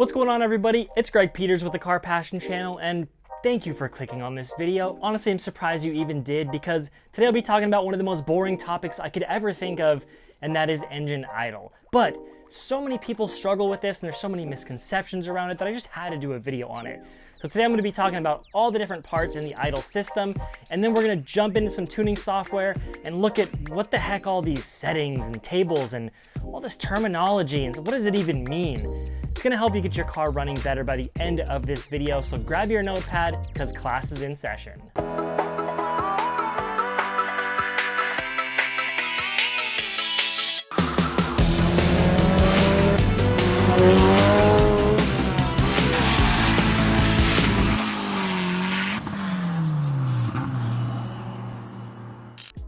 What's going on, everybody? It's Greg Peters with the Car Passion channel, and thank you for clicking on this video. Honestly, I'm surprised you even did, because today I'll be talking about one of the most boring topics I could ever think of, and that is engine idle. But so many people struggle with this, and there's so many misconceptions around it that I just had to do a video on it. So today I'm going to be talking about all the different parts in the idle system, and then we're going to jump into some tuning software and look at what the heck all these settings and tables and all this terminology and what does it even mean. It's going to help you get your car running better by the end of this video, so grab your notepad because class is in session.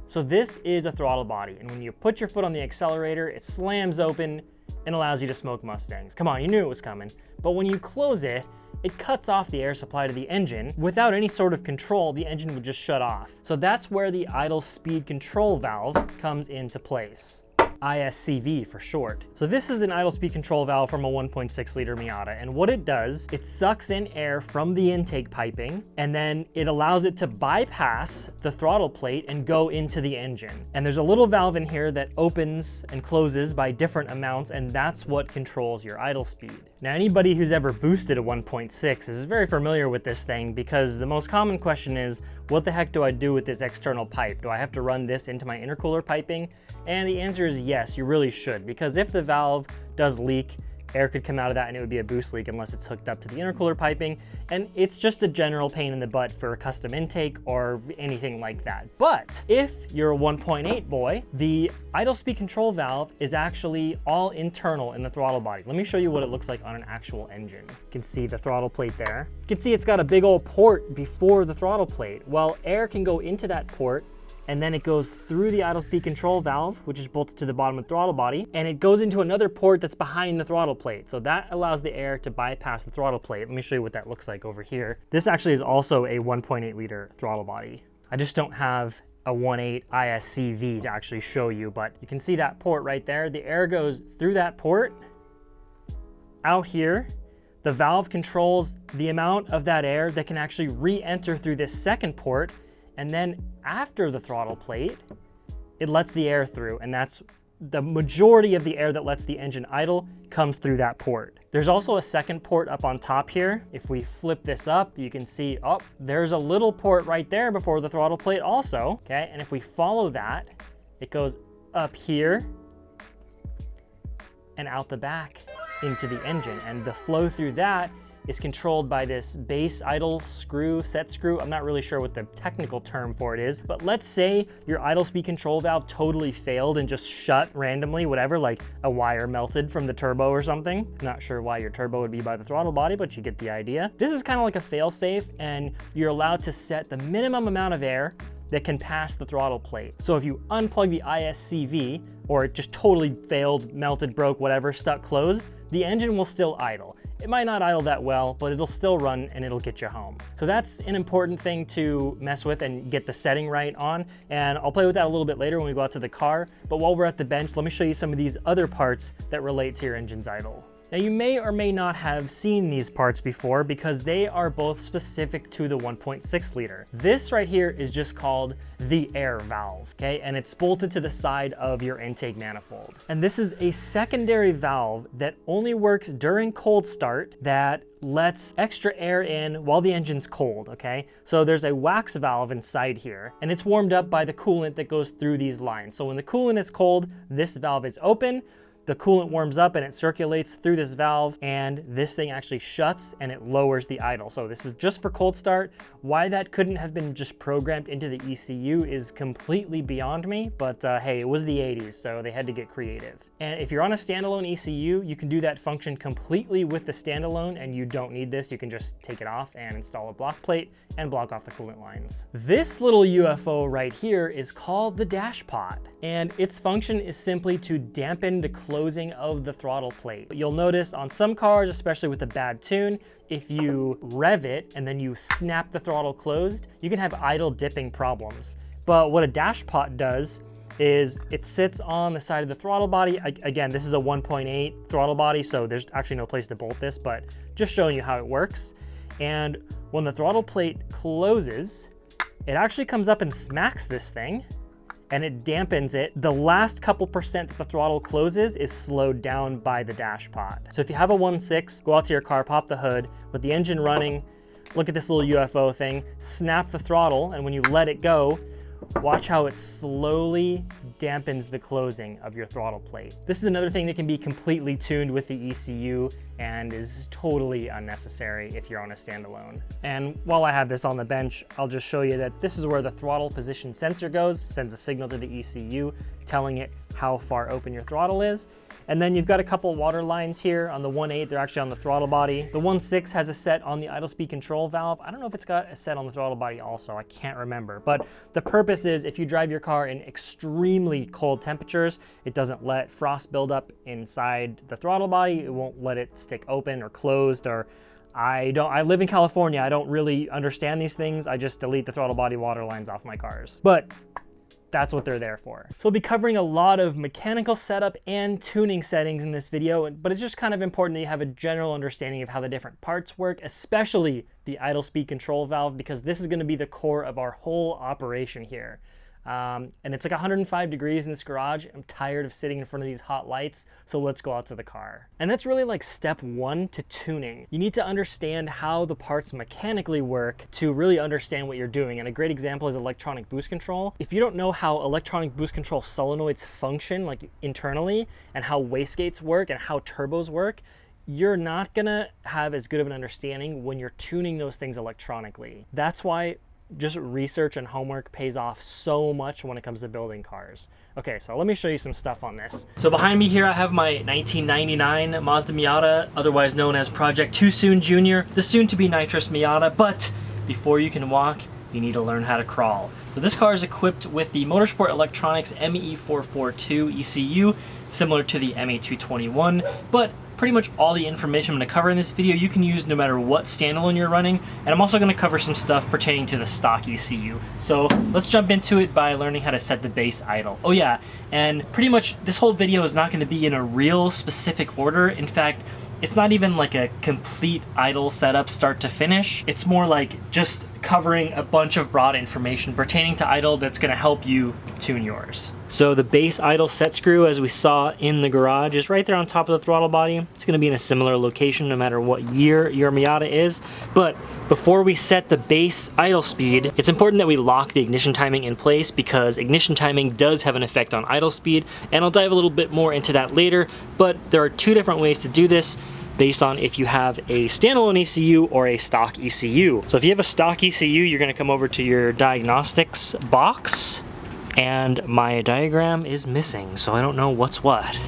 So this is a throttle body, and when you put your foot on the accelerator, it slams open and allows you to smoke Mustangs. Come on, you knew it was coming. But when you close it, it cuts off the air supply to the engine. Without any sort of control, the engine would just shut off. So that's where the idle speed control valve comes into place. ISCV for short. So this is an idle speed control valve from a 1.6 liter Miata, and what it does, it sucks in air from the intake piping, and then it allows it to bypass the throttle plate and go into the engine. And there's a little valve in here that opens and closes by different amounts, and that's what controls your idle speed. Now, anybody who's ever boosted a 1.6 is very familiar with this thing, because the most common question is, what the heck do I do with this external pipe? Do I have to run this into my intercooler piping? And the answer is yes, you really should, because if the valve does leak, air could come out of that and it would be a boost leak unless it's hooked up to the intercooler piping, and it's just a general pain in the butt for a custom intake or anything like that. But if you're a 1.8 boy, the idle speed control valve is actually all internal in the throttle body. Let me show you what it looks like on an actual engine. You can see the throttle plate there. You can see it's got a big old port before the throttle plate. Well, air can go into that port, and then it goes through the idle speed control valve, which is bolted to the bottom of the throttle body, and it goes into another port that's behind the throttle plate. So that allows the air to bypass the throttle plate. Let me show you what that looks like over here. This actually is also a 1.8 liter throttle body. I just don't have a 1.8 ISCV to actually show you, but you can see that port right there. The air goes through that port, out here. The valve controls the amount of that air that can actually re-enter through this second port, and then after the throttle plate, it lets the air through, and that's the majority of the air that lets the engine idle comes through that port. There's also a second port up on top here. If we flip this up, you can see, oh, there's a little port right there before the throttle plate also, okay? And if we follow that, it goes up here and out the back into the engine, and the flow through that is controlled by this base idle screw, set screw. I'm not really sure what the technical term for it is, but let's say your idle speed control valve totally failed and just shut randomly, whatever, like a wire melted from the turbo or something. Not sure why your turbo would be by the throttle body, but you get the idea. This is kind of like a fail-safe, and you're allowed to set the minimum amount of air that can pass the throttle plate. So if you unplug the ISCV, or it just totally failed, melted, broke, whatever, stuck closed, the engine will still idle. It might not idle that well, but it'll still run and it'll get you home. So that's an important thing to mess with and get the setting right on. And I'll play with that a little bit later when we go out to the car. But while we're at the bench, let me show you some of these other parts that relate to your engine's idle. Now, you may or may not have seen these parts before because they are both specific to the 1.6 liter. This right here is just called the air valve, okay? And it's bolted to the side of your intake manifold. And this is a secondary valve that only works during cold start, that lets extra air in while the engine's cold, okay? So there's a wax valve inside here, and it's warmed up by the coolant that goes through these lines. So when the coolant is cold, this valve is open. The coolant warms up and it circulates through this valve, and this thing actually shuts and it lowers the idle. So this is just for cold start. Why that couldn't have been just programmed into the ECU is completely beyond me, but hey, it was the 80s, so they had to get creative. And if you're on a standalone ECU, you can do that function completely with the standalone, and you don't need this. You can just take it off and install a block plate and block off the coolant lines. This little UFO right here is called the dash pot, and its function is simply to dampen the closing of the throttle plate. You'll notice on some cars, especially with a bad tune, if you rev it and then you snap the throttle closed, you can have idle dipping problems. But what a dash pot does is it sits on the side of the throttle body. Again, this is a 1.8 throttle body, so there's actually no place to bolt this, but just showing you how it works. And when the throttle plate closes, it actually comes up and smacks this thing and it dampens it. The last couple percent that the throttle closes is slowed down by the dash pot. So if you have a 1.6, go out to your car, pop the hood with the engine running, look at this little UFO thing, snap the throttle, and when you let it go, watch how it slowly dampens the closing of your throttle plate. This is another thing that can be completely tuned with the ECU and is totally unnecessary if you're on a standalone. And while I have this on the bench, I'll just show you that this is where the throttle position sensor goes, sends a signal to the ECU telling it how far open your throttle is. And then you've got a couple water lines here on the 1.8, they're actually on the throttle body. The 1.6 has a set on the idle speed control valve. I don't know if it's got a set on the throttle body also, I can't remember. But the purpose is if you drive your car in extremely cold temperatures, it doesn't let frost build up inside the throttle body, it won't let it stick open or closed, or I live in California, I don't really understand these things, I just delete the throttle body water lines off my cars. But that's what they're there for. So we'll be covering a lot of mechanical setup and tuning settings in this video, but it's just kind of important that you have a general understanding of how the different parts work, especially the idle speed control valve, because this is going to be the core of our whole operation here. And it's like 105 degrees in this garage. I'm tired of sitting in front of these hot lights, so let's go out to the car. And that's really like step one to tuning. You need to understand how the parts mechanically work to really understand what you're doing. And a great example is electronic boost control. If you don't know how electronic boost control solenoids function, like internally, and how wastegates work and how turbos work, you're not gonna have as good of an understanding when you're tuning those things electronically. That's why just research and homework pays off so much when it comes to building cars. Okay, so let me show you some stuff on this. So behind me here I have my 1999 Mazda Miata, otherwise known as Project Too Soon Jr., the soon-to-be nitrous Miata, but before you can walk, you need to learn how to crawl. So this car is equipped with the Motorsport Electronics ME442 ECU, similar to the ME221, but pretty much all the information I'm going to cover in this video you can use no matter what standalone you're running, and I'm also going to cover some stuff pertaining to the stock ECU. So let's jump into it by learning how to set the base idle. Oh yeah, and pretty much this whole video is not going to be in a real specific order. In fact, it's not even like a complete idle setup start to finish. It's more like just covering a bunch of broad information pertaining to idle that's going to help you tune yours. So the base idle set screw, as we saw in the garage, is right there on top of the throttle body. It's going to be in a similar location no matter what year your Miata is. But before we set the base idle speed, it's important that we lock the ignition timing in place, because ignition timing does have an effect on idle speed, and I'll dive a little bit more into that later. But there are two different ways to do this based on if you have a standalone ECU or a stock ECU. So if you have a stock ECU, you're going to come over to your diagnostics box, and my diagram is missing, so I don't know what's what.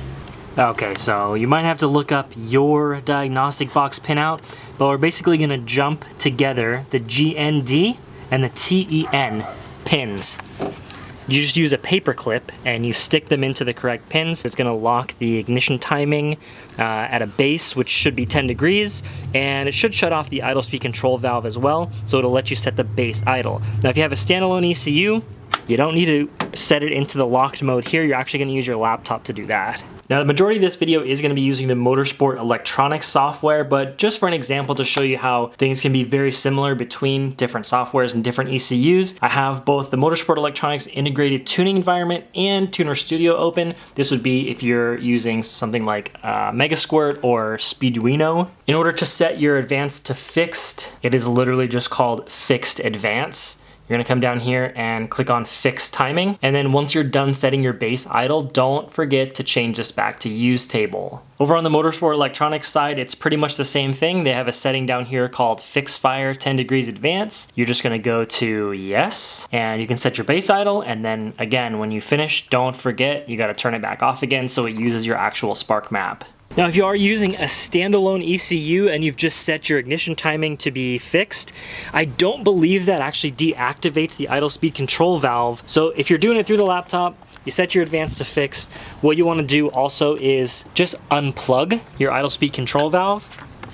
Okay, so you might have to look up your diagnostic box pinout, but we're basically going to jump together the GND and the TEN pins. You just use a paper clip and you stick them into the correct pins. It's going to lock the ignition timing at a base, which should be 10 degrees, and it should shut off the idle speed control valve as well, so it'll let you set the base idle. Now if you have a standalone ECU, you don't need to set it into the locked mode here. You're actually going to use your laptop to do that. Now the majority of this video is going to be using the Motorsport Electronics software, but just for an example to show you how things can be very similar between different softwares and different ECUs, I have both the Motorsport Electronics integrated tuning environment and Tuner Studio open. This would be if you're using something like Megasquirt or Speeduino. In order to set your advanced to fixed, it is literally just called Fixed Advance. You're gonna come down here and click on Fix Timing. And then once you're done setting your base idle, don't forget to change this back to Use Table. Over on the Motorsport Electronics side, it's pretty much the same thing. They have a setting down here called Fix Fire 10 degrees advance. You're just gonna go to Yes, and you can set your base idle. And then again, when you finish, don't forget, you gotta turn it back off again so it uses your actual spark map. Now, if you are using a standalone ECU and you've just set your ignition timing to be fixed, I don't believe that actually deactivates the idle speed control valve. So if you're doing it through the laptop, you set your advance to fixed. What you want to do also is just unplug your idle speed control valve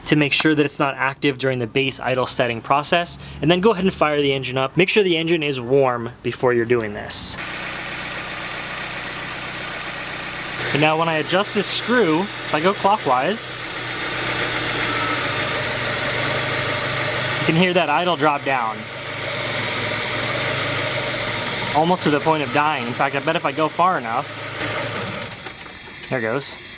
to make sure that it's not active during the base idle setting process, and then go ahead and fire the engine up. Make sure the engine is warm before you're doing this. And now when I adjust this screw, if I go clockwise, you can hear that idle drop down. Almost to the point of dying. In fact, I bet if I go far enough, there it goes.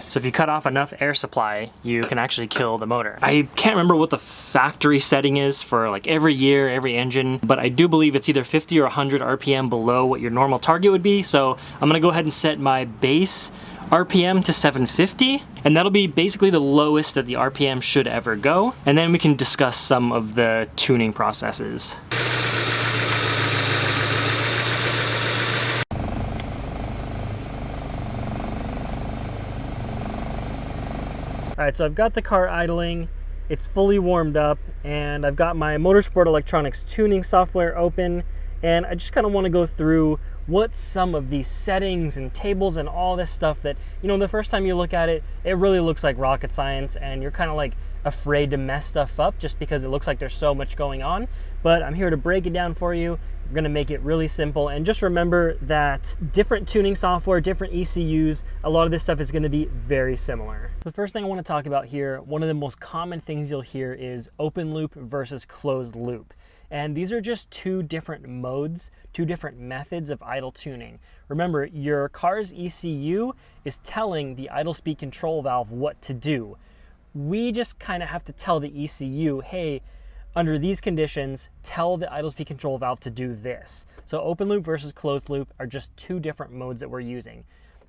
So if you cut off enough air supply, you can actually kill the motor. I can't remember what the factory setting is for like every year, every engine, but I do believe it's either 50 or 100 RPM below what your normal target would be. So I'm gonna go ahead and set my base RPM to 750, and that'll be basically the lowest that the RPM should ever go. And then we can discuss some of the tuning processes. All right, so I've got the car idling, it's fully warmed up, and I've got my Motorsport Electronics tuning software open, and I just kind of want to go through what some of these settings and tables and all this stuff that, you know, the first time you look at it, it really looks like rocket science, and you're kind of like afraid to mess stuff up just because it looks like there's so much going on. But I'm here to break it down for you. We're gonna make it really simple, and just remember that different tuning software, different ECUs, a lot of this stuff is gonna be very similar. The first thing I wanna talk about here, one of the most common things you'll hear is open loop versus closed loop. And these are just two different modes, two different methods of idle tuning. Remember, your car's ECU is telling the idle speed control valve what to do. We just kind of have to tell the ECU, hey, under these conditions, tell the idle speed control valve to do this. So open loop versus closed loop are just two different modes that we're using.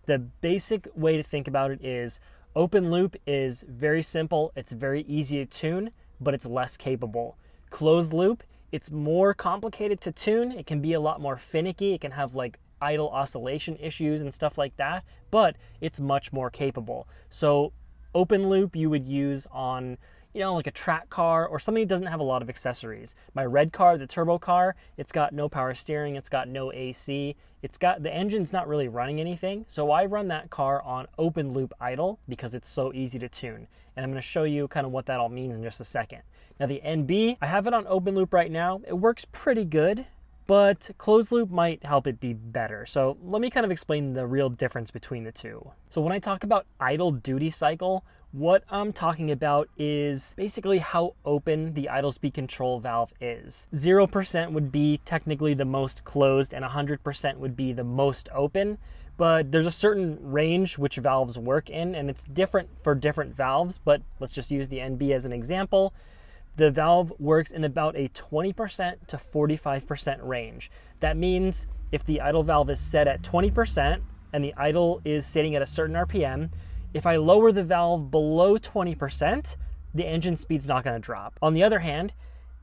The basic way to think about it is open loop is very simple, it's very easy to tune, but it's less capable. Closed loop, it's more complicated to tune, it can be a lot more finicky, it can have like idle oscillation issues and stuff like that, but it's much more capable. So open loop you would use on, you know, like a track car or something that doesn't have a lot of accessories. My red car, the turbo car, it's got no power steering, it's got no AC, it's got, the engine's not really running anything. So I run that car on open loop idle because it's so easy to tune. And I'm gonna show you kind of what that all means in just a second. Now the NB, I have it on open loop right now. It works pretty good, but closed loop might help it be better. So let me kind of explain the real difference between the two. So when I talk about idle duty cycle, what I'm talking about is basically how open the idle speed control valve is. 0% would be technically the most closed and 100% would be the most open, but there's a certain range which valves work in, and it's different for different valves, but let's just use the NB as an example. The valve works in about a 20% to 45% range. That means if the idle valve is set at 20% and the idle is sitting at a certain RPM, if I lower the valve below 20%, the engine speed's not gonna drop. On the other hand,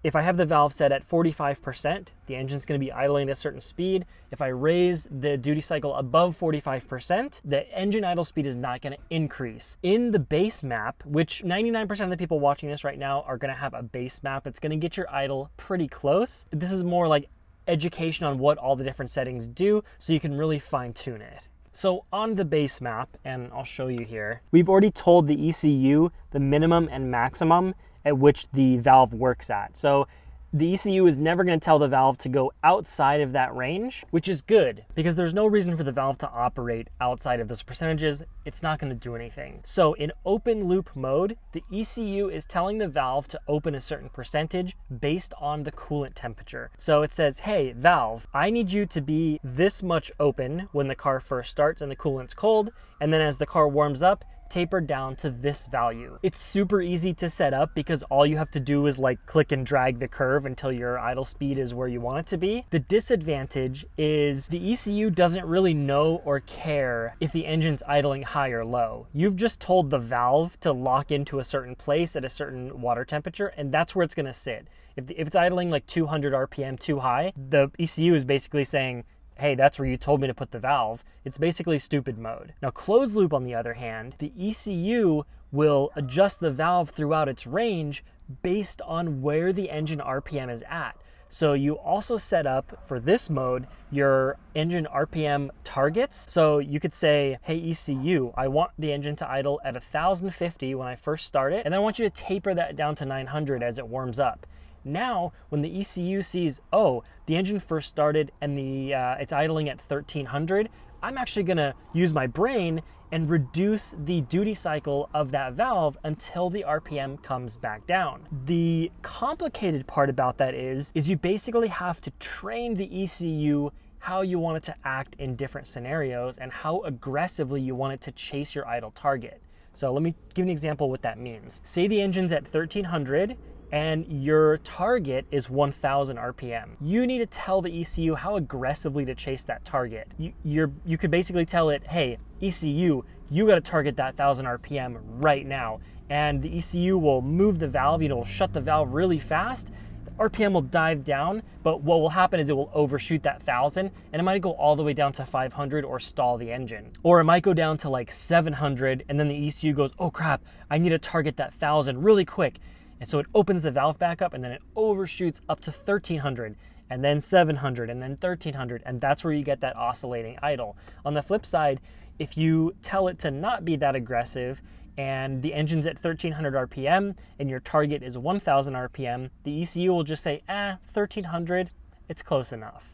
if I have the valve set at 45%, the engine's gonna be idling at a certain speed. If I raise the duty cycle above 45%, the engine idle speed is not gonna increase. In the base map, which 99% of the people watching this right now are gonna have a base map that's gonna get your idle pretty close. This is more like education on what all the different settings do, so you can really fine tune it. So on the base map, and I'll show you here, we've already told the ECU the minimum and maximum at which the valve works at. So the ECU is never going to tell the valve to go outside of that range, which is good because there's no reason for the valve to operate outside of those percentages. It's not going to do anything. So in open loop mode, the ECU is telling the valve to open a certain percentage based on the coolant temperature. So it says, hey valve, I need you to be this much open when the car first starts and the coolant's cold, and then as the car warms up, tapered down to this value. It's super easy to set up because all you have to do is like click and drag the curve until your idle speed is where you want it to be. The disadvantage is the ECU doesn't really know or care if the engine's idling high or low. You've just told the valve to lock into a certain place at a certain water temperature, and that's where it's gonna sit. If it's idling like 200 RPM too high, the ECU is basically saying, hey, that's where you told me to put the valve. It's basically stupid mode. Now closed loop on the other hand, the ECU will adjust the valve throughout its range based on where the engine RPM is at. So you also set up for this mode your engine RPM targets. So you could say, hey ECU, I want the engine to idle at 1050 when I first start it, and then I want you to taper that down to 900 as it warms up. Now, when the ECU sees, oh, the engine first started and it's idling at 1300, I'm actually gonna use my brain and reduce the duty cycle of that valve until the RPM comes back down. The complicated part about that is you basically have to train the ECU how you want it to act in different scenarios and how aggressively you want it to chase your idle target. So let me give an example of what that means. Say the engine's at 1300 and your target is 1000 RPM. You need to tell the ECU how aggressively to chase that target. You could basically tell it, hey, ECU, you gotta target that 1000 RPM right now. And the ECU will move the valve, it'll shut the valve really fast. The RPM will dive down, but what will happen is it will overshoot that 1000 and it might go all the way down to 500 or stall the engine. Or it might go down to like 700 and then the ECU goes, oh crap, I need to target that 1000 really quick. And so it opens the valve back up and then it overshoots up to 1300 and then 700 and then 1300, and that's where you get that oscillating idle. On the flip side, if you tell it to not be that aggressive and the engine's at 1300 RPM and your target is 1000 RPM, the ECU will just say, 1300, it's close enough.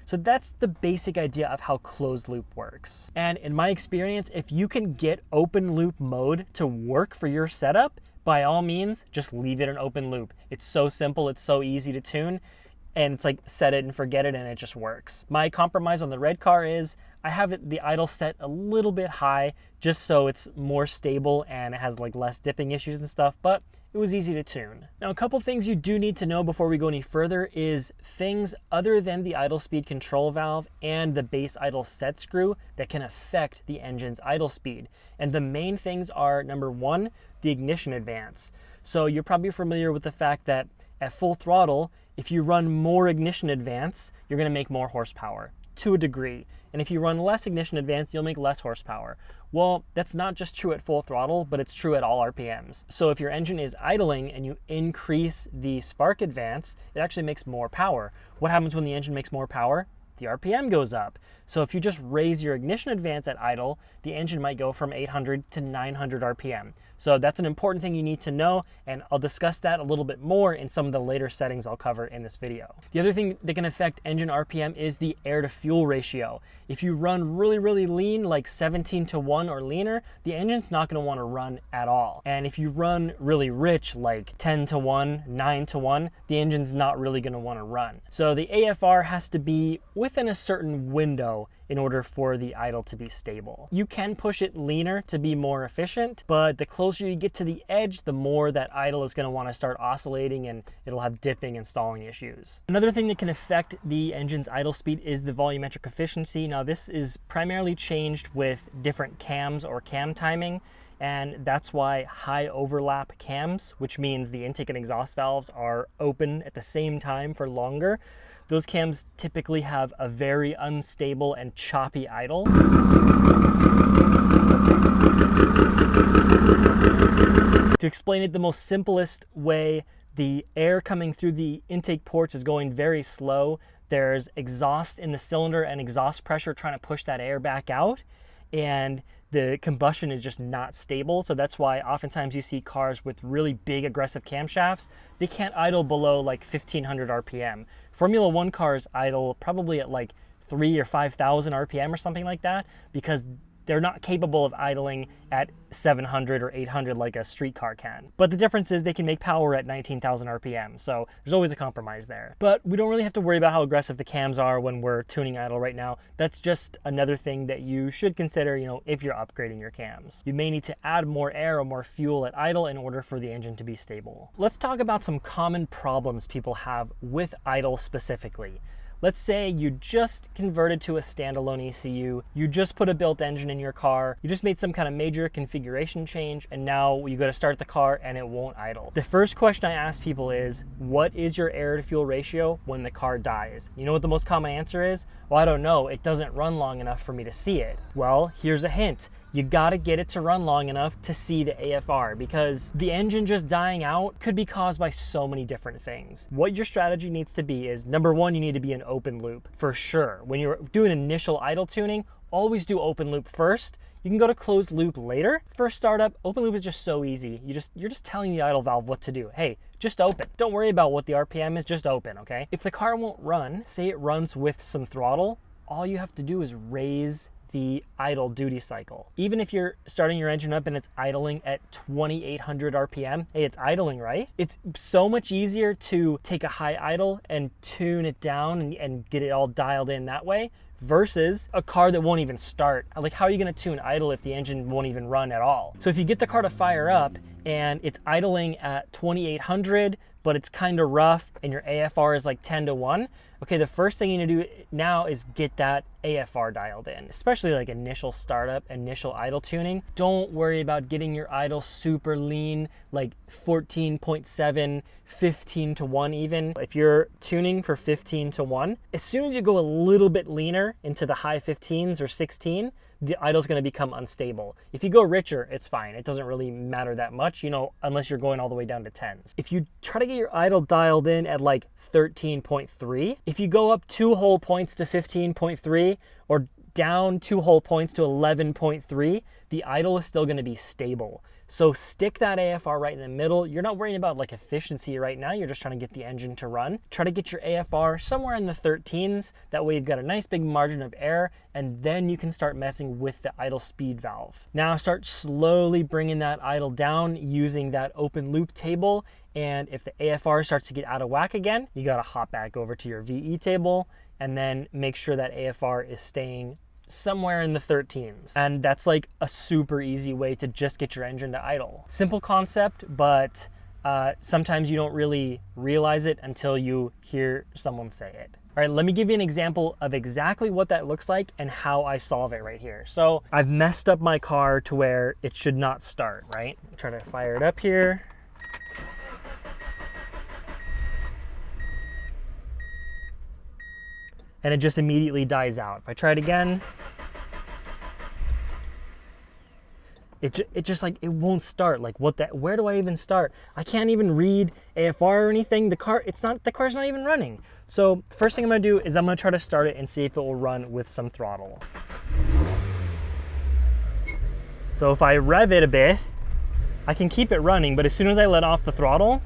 So that's the basic idea of how closed loop works. And in my experience, if you can get open loop mode to work for your setup, by all means, just leave it in open loop. It's so simple, it's so easy to tune, and it's like set it and forget it and it just works. My compromise on the red car is I have the idle set a little bit high just so it's more stable and it has like less dipping issues and stuff, but it was easy to tune. Now, a couple things you do need to know before we go any further is things other than the idle speed control valve and the base idle set screw that can affect the engine's idle speed. And the main things are, number one, the ignition advance. So you're probably familiar with the fact that at full throttle, if you run more ignition advance, you're gonna make more horsepower to a degree. And if you run less ignition advance, you'll make less horsepower. Well, that's not just true at full throttle, but it's true at all RPMs. So if your engine is idling and you increase the spark advance, it actually makes more power. What happens when the engine makes more power? The RPM goes up. So if you just raise your ignition advance at idle, the engine might go from 800 to 900 RPM. So that's an important thing you need to know, and I'll discuss that a little bit more in some of the later settings I'll cover in this video. The other thing that can affect engine RPM is the air to fuel ratio. If you run really, really lean, like 17:1 or leaner, the engine's not gonna wanna run at all. And if you run really rich, like 10:1, 9:1, the engine's not really gonna wanna run. So the AFR has to be within a certain window in order for the idle to be stable. You can push it leaner to be more efficient, but the closer you get to the edge, the more that idle is gonna wanna start oscillating and it'll have dipping and stalling issues. Another thing that can affect the engine's idle speed is the volumetric efficiency. Now this is primarily changed with different cams or cam timing, and that's why high overlap cams, which means the intake and exhaust valves are open at the same time for longer, those cams typically have a very unstable and choppy idle. To explain it the most simplest way, the air coming through the intake ports is going very slow. There's exhaust in the cylinder and exhaust pressure trying to push that air back out, and the combustion is just not stable. So that's why oftentimes you see cars with really big aggressive camshafts, they can't idle below like 1500 RPM. Formula One cars idle probably at like 3,000 or 5,000 RPM or something like that, because they're not capable of idling at 700 or 800 like a street car can. But the difference is they can make power at 19,000 RPM, so there's always a compromise there. But we don't really have to worry about how aggressive the cams are when we're tuning idle right now. That's just another thing that you should consider, if you're upgrading your cams. You may need to add more air or more fuel at idle in order for the engine to be stable. Let's talk about some common problems people have with idle specifically. Let's say you just converted to a standalone ECU, you just put a built engine in your car, you just made some kind of major configuration change, and now you go to start the car and it won't idle. The first question I ask people is, what is your air to fuel ratio when the car dies? You know what the most common answer is? Well, I don't know, it doesn't run long enough for me to see it. Well, here's a hint. You gotta get it to run long enough to see the AFR, because the engine just dying out could be caused by so many different things. What your strategy needs to be is, number one, you need to be in open loop for sure. When you're doing initial idle tuning, always do open loop first. You can go to closed loop later. First startup, open loop is just so easy. You're just telling the idle valve what to do. Hey, just open. Don't worry about what the RPM is, just open, okay? If the car won't run, say it runs with some throttle, all you have to do is raise the idle duty cycle. Even if you're starting your engine up and it's idling at 2800 RPM, hey, it's idling, right? It's so much easier to take a high idle and tune it down and get it all dialed in that way versus a car that won't even start. Like, how are you gonna tune idle if the engine won't even run at all? So if you get the car to fire up and it's idling at 2800, but it's kind of rough and your AFR is like 10-1, okay, the first thing you need to do now is get that AFR dialed in, especially like initial startup, initial idle tuning. Don't worry about getting your idle super lean, like 14.7, 15-1 even. If you're tuning for 15-1, as soon as you go a little bit leaner into the high 15s or 16, the idle's gonna become unstable. If you go richer, it's fine. It doesn't really matter that much, you know, unless you're going all the way down to 10s. If you try to get your idle dialed in at like 13.3, if you go up 2 whole points to 15.3 or down 2 whole points to 11.3, the idle is still gonna be stable. So stick that AFR right in the middle. You're not worrying about like efficiency right now. You're just trying to get the engine to run. Try to get your AFR somewhere in the 13s. That way you've got a nice big margin of error, and then you can start messing with the idle speed valve. Now start slowly bringing that idle down using that open loop table. And if the AFR starts to get out of whack again, you gotta hop back over to your VE table and then make sure that AFR is staying somewhere in the 13s. And that's like a super easy way to just get your engine to idle. Simple concept, but sometimes you don't really realize it until you hear someone say it. All right, let me give you an example of exactly what that looks like and how I solve it right here. So I've messed up my car to where it should not start, right? Try to fire it up here. And it just immediately dies out. If I try it again, it just like, it won't start. Like where do I even start? I can't even read AFR or anything. The car's not even running. So first thing I'm gonna do is I'm gonna try to start it and see if it will run with some throttle. So if I rev it a bit, I can keep it running, but as soon as I let off the throttle,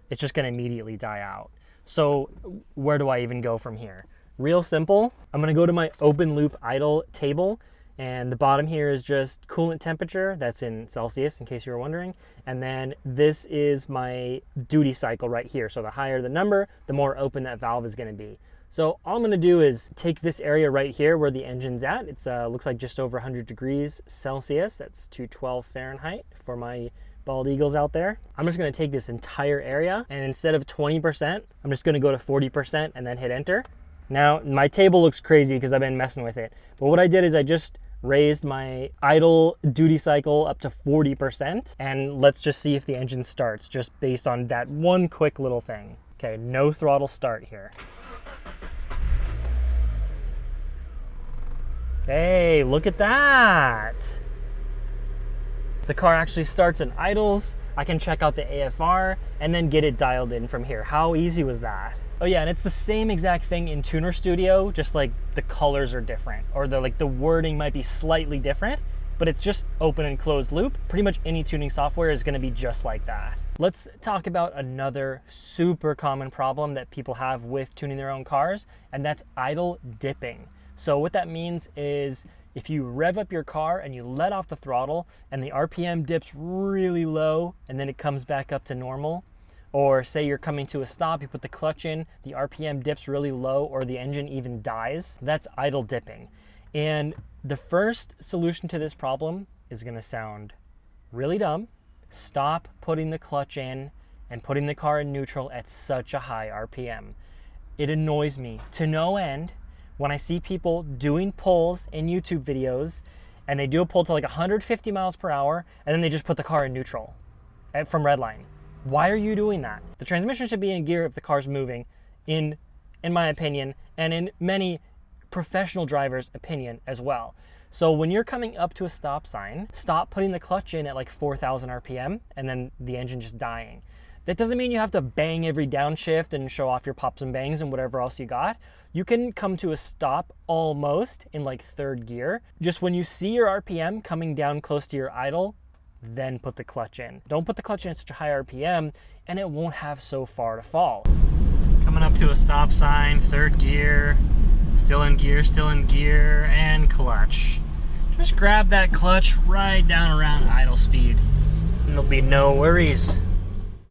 it's just gonna immediately die out. So where do I even go from here? Real simple. I'm gonna go to my open loop idle table, and the bottom here is just coolant temperature. That's in Celsius, in case you were wondering. And then this is my duty cycle right here. So the higher the number, the more open that valve is gonna be. So all I'm gonna do is take this area right here where the engine's at. It's looks like just over 100 degrees Celsius. That's 212 Fahrenheit for my bald eagles out there. I'm just gonna take this entire area, and instead of 20%, I'm just gonna go to 40% and then hit enter. Now, my table looks crazy because I've been messing with it. But what I did is I just raised my idle duty cycle up to 40%, and let's just see if the engine starts just based on that one quick little thing. Okay, no throttle start here. Okay, look at that. The car actually starts and idles. I can check out the AFR and then get it dialed in from here. How easy was that? Oh yeah, and it's the same exact thing in Tuner Studio, just like the colors are different, or the wording might be slightly different, but it's just open and closed loop. Pretty much any tuning software is gonna be just like that. Let's talk about another super common problem that people have with tuning their own cars, and that's idle dipping. So what that means is if you rev up your car and you let off the throttle and the RPM dips really low and then it comes back up to normal, or say you're coming to a stop, you put the clutch in, the RPM dips really low, or the engine even dies, that's idle dipping. And the first solution to this problem is gonna sound really dumb. Stop putting the clutch in and putting the car in neutral at such a high RPM. It annoys me to no end when I see people doing pulls in YouTube videos and they do a pull to like 150 miles per hour and then they just put the car in neutral from redline. Why are you doing that? The transmission should be in gear if the car's moving, in my opinion, and in many professional drivers' opinion as well. So when you're coming up to a stop sign, stop putting the clutch in at like 4,000 RPM and then the engine just dying. That doesn't mean you have to bang every downshift and show off your pops and bangs and whatever else you got. You can come to a stop almost in like third gear. Just when you see your RPM coming down close to your idle, then put the clutch in. Don't put the clutch in at such a high RPM and it won't have so far to fall. Coming up to a stop sign, third gear, Still in gear, and clutch. Just grab that clutch right down around idle speed, and there'll be no worries.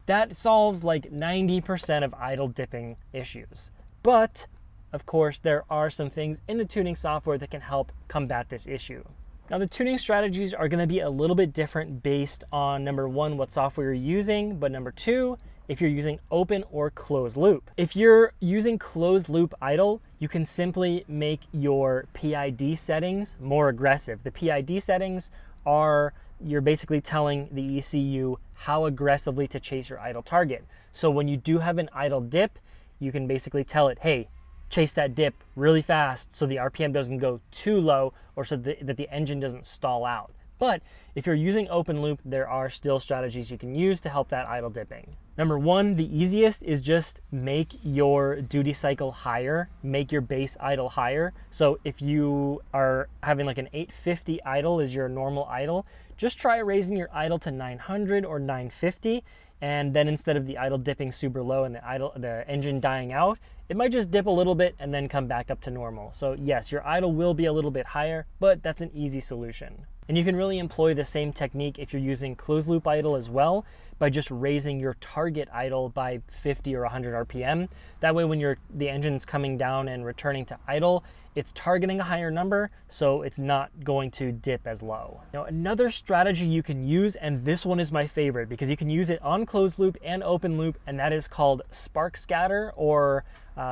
That solves like 90% of idle dipping issues. But, of course, there are some things in the tuning software that can help combat this issue. Now, the tuning strategies are going to be a little bit different based on, number one, what software you're using, but number two, if you're using open or closed loop. If you're using closed loop idle, you can simply make your PID settings more aggressive. The PID settings are, you're basically telling the ECU how aggressively to chase your idle target. So when you do have an idle dip, you can basically tell it, hey, chase that dip really fast so the RPM doesn't go too low or so that the engine doesn't stall out. But if you're using open loop, there are still strategies you can use to help that idle dipping. Number one, the easiest is just make your duty cycle higher, make your base idle higher. So if you are having like an 850 idle as your normal idle, just try raising your idle to 900 or 950. And then instead of the idle dipping super low and the engine dying out, it might just dip a little bit and then come back up to normal. So yes, your idle will be a little bit higher, but that's an easy solution. And you can really employ the same technique if you're using closed loop idle as well, by just raising your target idle by 50 or 100 RPM. That way when the engine's coming down and returning to idle, it's targeting a higher number, so it's not going to dip as low. Now, another strategy you can use, and this one is my favorite because you can use it on closed loop and open loop, and that is called spark scatter, or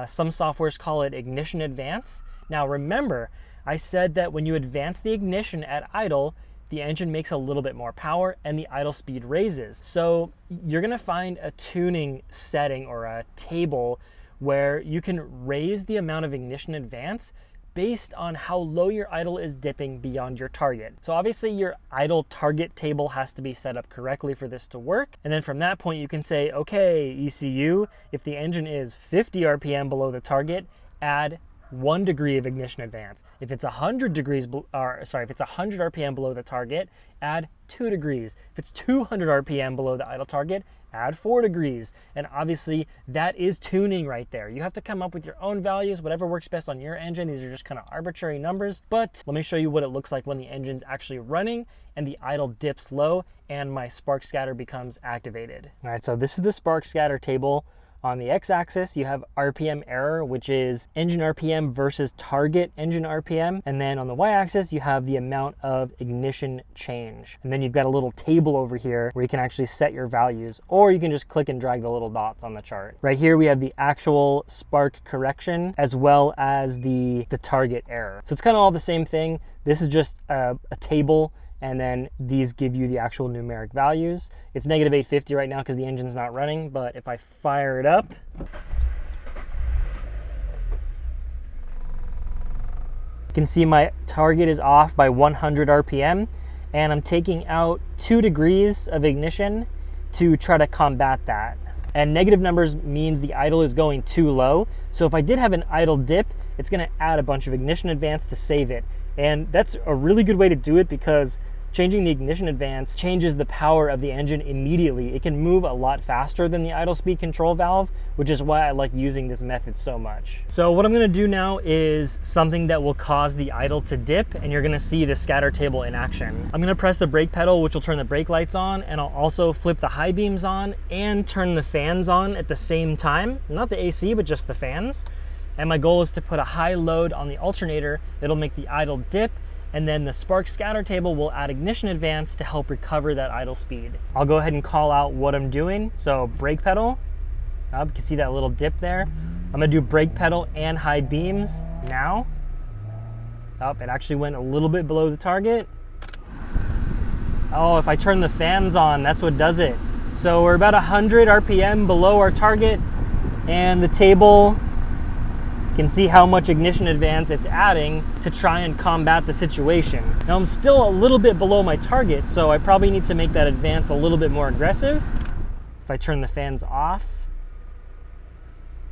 some softwares call it ignition advance. Now remember, I said that when you advance the ignition at idle, the engine makes a little bit more power and the idle speed raises. So you're gonna find a tuning setting or a table where you can raise the amount of ignition advance based on how low your idle is dipping beyond your target. So obviously your idle target table has to be set up correctly for this to work. And then from that point you can say, okay, ECU, if the engine is 50 RPM below the target, add 1 degree of ignition advance. If it's 100 RPM below the target, add 2 degrees. If it's 200 RPM below the idle target, add 4 degrees. And obviously that is tuning right there. You have to come up with your own values, whatever works best on your engine. These are just kind of arbitrary numbers, but let me show you what it looks like when the engine's actually running and the idle dips low and my spark scatter becomes activated. All right, so this is the spark scatter table. On the x-axis, you have RPM error, which is engine RPM versus target engine RPM. And then on the y-axis, you have the amount of ignition change. And then you've got a little table over here where you can actually set your values, or you can just click and drag the little dots on the chart. Right here, we have the actual spark correction as well as the target error. So it's kind of all the same thing. This is just a table, and then these give you the actual numeric values. It's negative 850 right now because the engine's not running, but if I fire it up, you can see my target is off by 100 RPM, and I'm taking out 2 degrees of ignition to try to combat that. And negative numbers means the idle is going too low. So if I did have an idle dip, it's gonna add a bunch of ignition advance to save it. And that's a really good way to do it because changing the ignition advance changes the power of the engine immediately. It can move a lot faster than the idle speed control valve, which is why I like using this method so much. So what I'm gonna do now is something that will cause the idle to dip, and you're gonna see the scatter table in action. I'm gonna press the brake pedal, which will turn the brake lights on, and I'll also flip the high beams on and turn the fans on at the same time. Not the AC, but just the fans. And my goal is to put a high load on the alternator. It'll make the idle dip, and then the spark scatter table will add ignition advance to help recover that idle speed. I'll go ahead and call out what I'm doing. So brake pedal, you can see that little dip there. I'm gonna do brake pedal and high beams now. It actually went a little bit below the target. Oh, if I turn the fans on, that's what does it. So we're about 100 RPM below our target, and the table can see how much ignition advance it's adding to try and combat the situation. Now I'm still a little bit below my target, so I probably need to make that advance a little bit more aggressive. If I turn the fans off,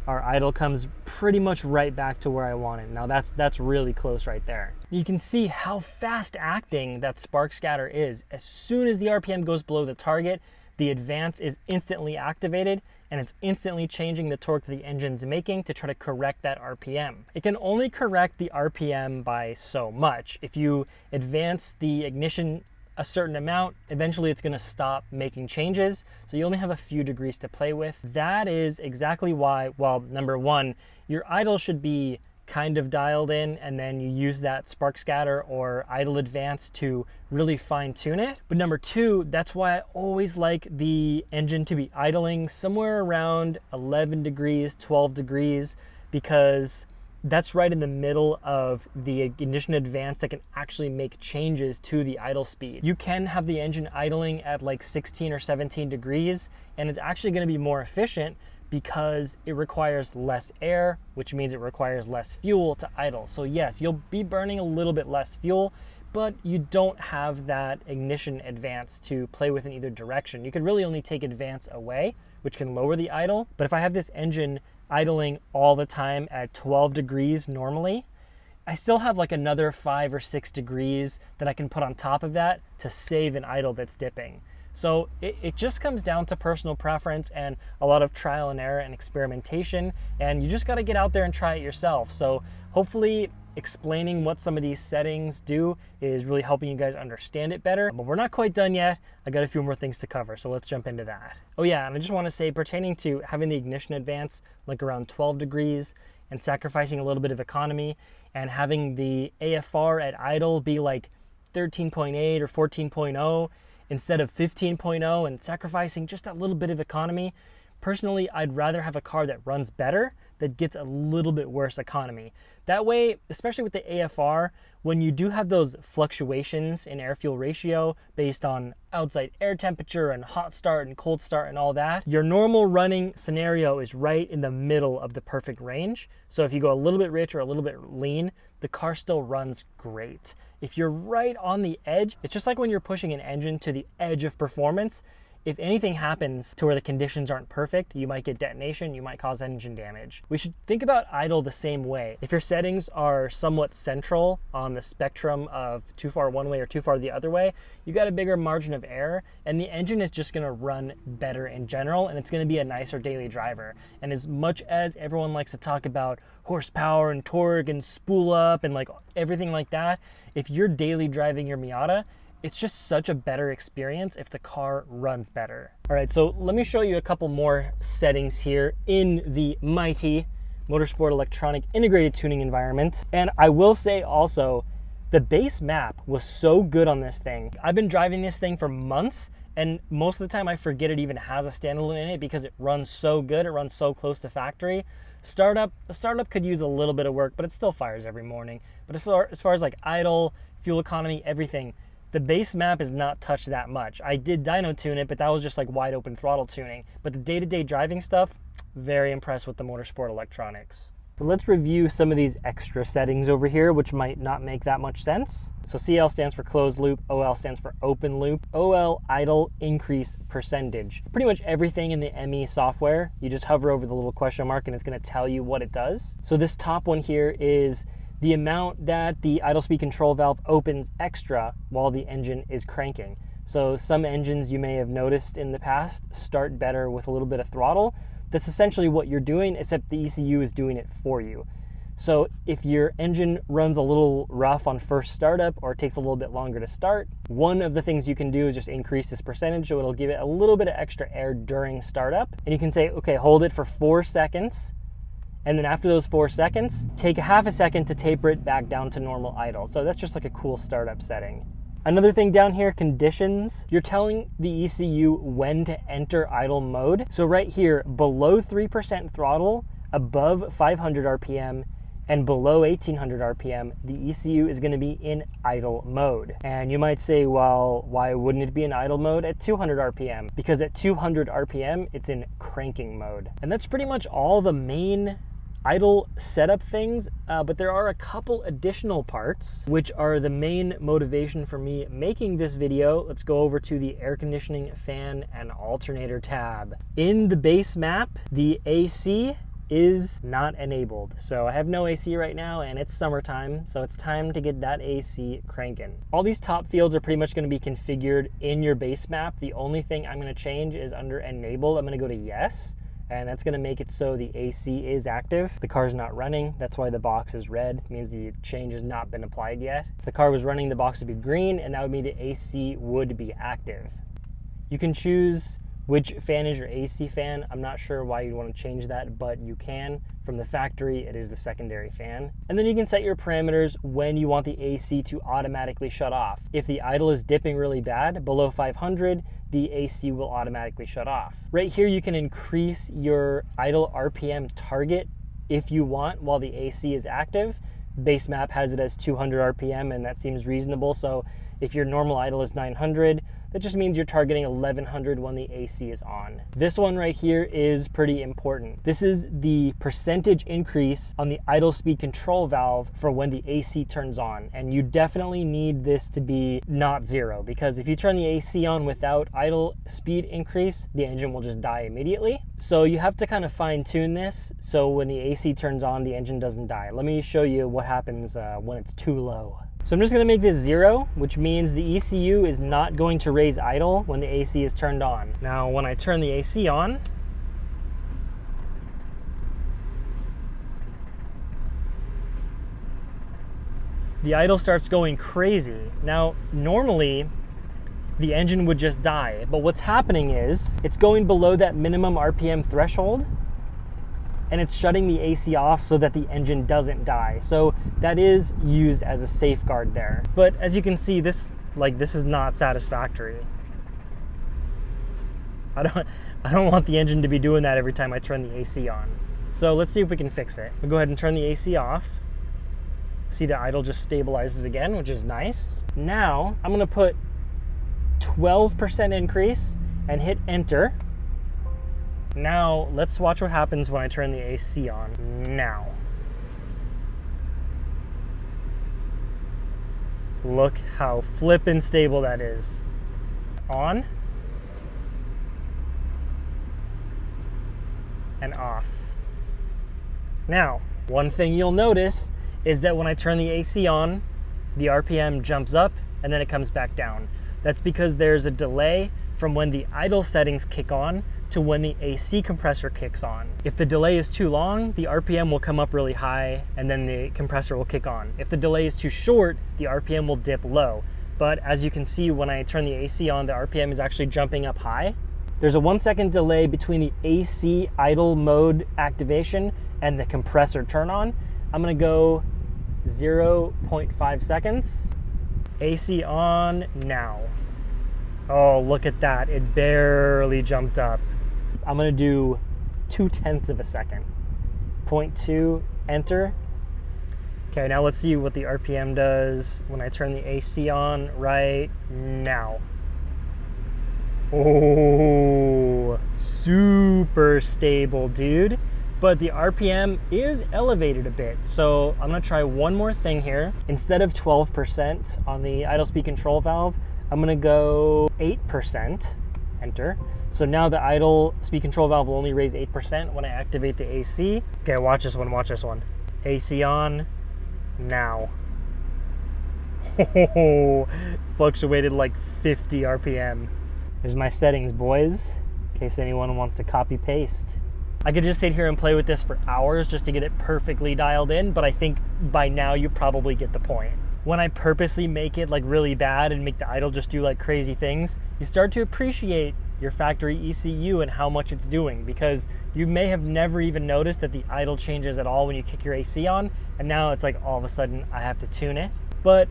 our idle comes pretty much right back to where I want it. Now that's really close right there. You can see how fast acting that spark scatter is. As soon as the RPM goes below the target, the advance is instantly activated and it's instantly changing the torque the engine's making to try to correct that RPM. It can only correct the RPM by so much. If you advance the ignition a certain amount, eventually it's gonna stop making changes, so you only have a few degrees to play with. That is exactly why, well, number one, your idle should be kind of dialed in, and then you use that spark scatter or idle advance to really fine tune it. But number two, that's why I always like the engine to be idling somewhere around 11 degrees, 12 degrees, because that's right in the middle of the ignition advance that can actually make changes to the idle speed. You can have the engine idling at like 16 or 17 degrees, and it's actually gonna be more efficient because it requires less air, which means it requires less fuel to idle. So yes, you'll be burning a little bit less fuel, but you don't have that ignition advance to play with in either direction. You could really only take advance away, which can lower the idle. But if I have this engine idling all the time at 12 degrees normally, I still have like another 5 or 6 degrees that I can put on top of that to save an idle that's dipping. So it just comes down to personal preference and a lot of trial and error and experimentation, and you just got to get out there and try it yourself. So hopefully explaining what some of these settings do is really helping you guys understand it better. But we're not quite done yet. I got a few more things to cover, so let's jump into that. Oh yeah, and I just want to say, pertaining to having the ignition advance like around 12 degrees and sacrificing a little bit of economy, and having the AFR at idle be like 13.8 or 14.0 instead of 15.0 and sacrificing just that little bit of economy. Personally, I'd rather have a car that runs better, that gets a little bit worse economy. That way, especially with the AFR, when you do have those fluctuations in air-fuel ratio based on outside air temperature and hot start and cold start and all that, your normal running scenario is right in the middle of the perfect range. So if you go a little bit rich or a little bit lean, the car still runs great. If you're right on the edge, it's just like when you're pushing an engine to the edge of performance. If anything happens to where the conditions aren't perfect, you might get detonation, you might cause engine damage. We should think about idle the same way. If your settings are somewhat central on the spectrum of too far one way or too far the other way, you got a bigger margin of error, and the engine is just gonna run better in general, and it's gonna be a nicer daily driver. And as much as everyone likes to talk about horsepower and torque and spool up and like everything like that, if you're daily driving your Miata, it's just such a better experience if the car runs better. All right, so let me show you a couple more settings here in the MEITE Motorsport Electronic Integrated Tuning environment. And I will say also, the base map was so good on this thing. I've been driving this thing for months, and most of the time I forget it even has a standalone in it because it runs so good, it runs so close to factory. The startup could use a little bit of work, but it still fires every morning. But as far as like idle, fuel economy, everything, the base map is not touched that much. I did dyno tune it, but that was just like wide open throttle tuning. But the day-to-day driving stuff, very impressed with the Motorsport electronics. But let's review some of these extra settings over here, which might not make that much sense. So CL stands for closed loop, OL stands for open loop, OL idle increase percentage. Pretty much everything in the ME software, you just hover over the little question mark and it's gonna tell you what it does. So this top one here is the amount that the idle speed control valve opens extra while the engine is cranking. So some engines you may have noticed in the past start better with a little bit of throttle. That's essentially what you're doing, except the ECU is doing it for you. So if your engine runs a little rough on first startup or it takes a little bit longer to start, one of the things you can do is just increase this percentage, so it'll give it a little bit of extra air during startup. And you can say, okay, hold it for 4 seconds. And then after those 4 seconds, take a half a second to taper it back down to normal idle. So that's just like a cool startup setting. Another thing down here, conditions. You're telling the ECU when to enter idle mode. So right here, below 3% throttle, above 500 RPM, and below 1800 RPM, the ECU is gonna be in idle mode. And you might say, well, why wouldn't it be in idle mode at 200 RPM? Because at 200 RPM, it's in cranking mode. And that's pretty much all the main idle setup things, but there are a couple additional parts which are the main motivation for me making this video. Let's go over to the air conditioning, fan, and alternator tab. In the base map, the AC is not enabled. So I have no AC right now and it's summertime, so it's time to get that AC cranking. All these top fields are pretty much going to be configured in your base map. The only thing I'm going to change is under enable, I'm going to go to yes, and that's going to make it so the AC is active. The car's not running, that's why the box is red. It means the change has not been applied yet. If the car was running, the box would be green, and that would mean the AC would be active. You can choose which fan is your AC fan. I'm not sure why you'd want to change that, but you can. From the factory, it is the secondary fan. And then you can set your parameters when you want the AC to automatically shut off. If the idle is dipping really bad, below 500, the AC will automatically shut off. Right here, you can increase your idle RPM target if you want while the AC is active. Base map has it as 200 RPM, and that seems reasonable. So if your normal idle is 900, that just means you're targeting 1100 when the AC is on. This one right here is pretty important. This is the percentage increase on the idle speed control valve for when the AC turns on. And you definitely need this to be not 0, because if you turn the AC on without idle speed increase, the engine will just die immediately. So you have to kind of fine tune this so when the AC turns on, the engine doesn't die. Let me show you what happens when it's too low. So I'm just going to make this 0, which means the ECU is not going to raise idle when the AC is turned on. Now, when I turn the AC on, the idle starts going crazy. Now, normally, the engine would just die, but what's happening is it's going below that minimum RPM threshold, and it's shutting the AC off so that the engine doesn't die. So that is used as a safeguard there. But as you can see, this is not satisfactory. I don't want the engine to be doing that every time I turn the AC on. So let's see if we can fix it. We'll go ahead and turn the AC off. See, the idle just stabilizes again, which is nice. Now I'm gonna put 12% increase and hit enter. Now, let's watch what happens when I turn the AC on now. Look how flippin' stable that is. On. And off. Now, one thing you'll notice is that when I turn the AC on, the RPM jumps up and then it comes back down. That's because there's a delay from when the idle settings kick on to when the AC compressor kicks on. If the delay is too long, the RPM will come up really high and then the compressor will kick on. If the delay is too short, the RPM will dip low. But as you can see, when I turn the AC on, the RPM is actually jumping up high. There's a 1 second delay between the AC idle mode activation and the compressor turn on. I'm gonna go 0.5 seconds. AC on now. Oh, look at that, it barely jumped up. I'm gonna do 0.2 of a second. 0.2, enter. Okay, now let's see what the RPM does when I turn the AC on right now. Oh, super stable, dude. But the RPM is elevated a bit. So I'm gonna try one more thing here. Instead of 12% on the idle speed control valve, I'm gonna go 8%, enter. So now the idle speed control valve will only raise 8% when I activate the AC. Okay, watch this one, watch this one. AC on, now. Oh, fluctuated like 50 RPM. There's my settings, boys, in case anyone wants to copy paste. I could just sit here and play with this for hours just to get it perfectly dialed in, but I think by now you probably get the point. When I purposely make it like really bad and make the idle just do like crazy things, you start to appreciate your factory ECU and how much it's doing, because you may have never even noticed that the idle changes at all when you kick your AC on, and now it's like all of a sudden I have to tune it. But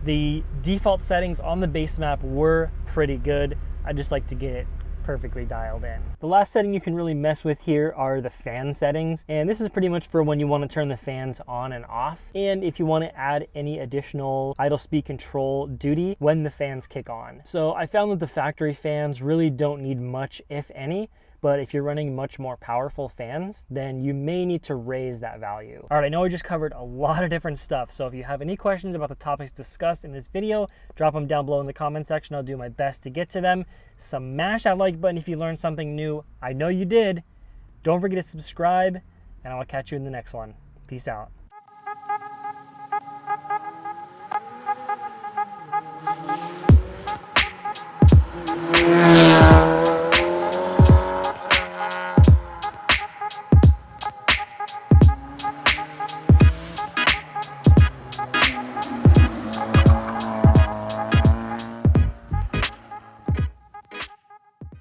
the default settings on the base map were pretty good. I just like to get it perfectly dialed in. The last setting you can really mess with here are the fan settings, and this is pretty much for when you want to turn the fans on and off, and if you want to add any additional idle speed control duty when the fans kick on. So I found that the factory fans really don't need much, if any, but if you're running much more powerful fans, then you may need to raise that value. All right, I know I just covered a lot of different stuff, so if you have any questions about the topics discussed in this video, drop them down below in the comment section. I'll do my best to get to them. Smash that like button if you learned something new. I know you did. Don't forget to subscribe, and I'll catch you in the next one. Peace out.